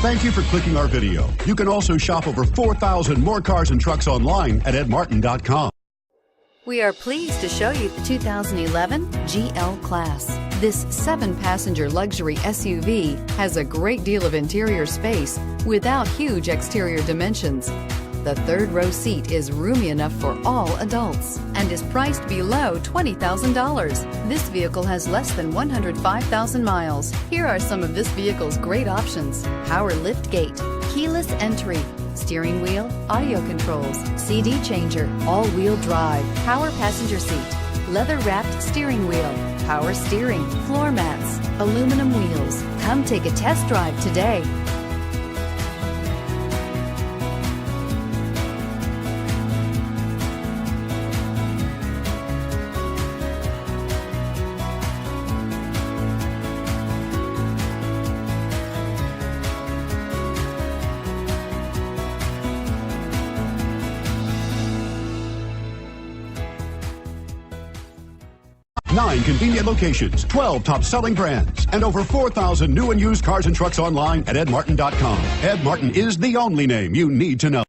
Thank you for clicking our video. You can also shop over 4,000 more cars and trucks online at edmartin.com. We are pleased to show you the 2011 GL-Class. This 7-passenger luxury SUV has a great deal of interior space without huge exterior dimensions. The third row seat is roomy enough for all adults and is priced below $20,000. This vehicle has less than 105,000 miles. Here are some of this vehicle's great options: power liftgate, keyless entry, steering wheel audio controls, CD changer, all-wheel drive, power passenger seat, leather-wrapped steering wheel, power steering, floor mats, aluminum wheels. Come take a test drive today. Nine convenient locations, 12 top-selling brands, and over 4,000 new and used cars and trucks online at edmartin.com. Ed Martin is the only name you need to know.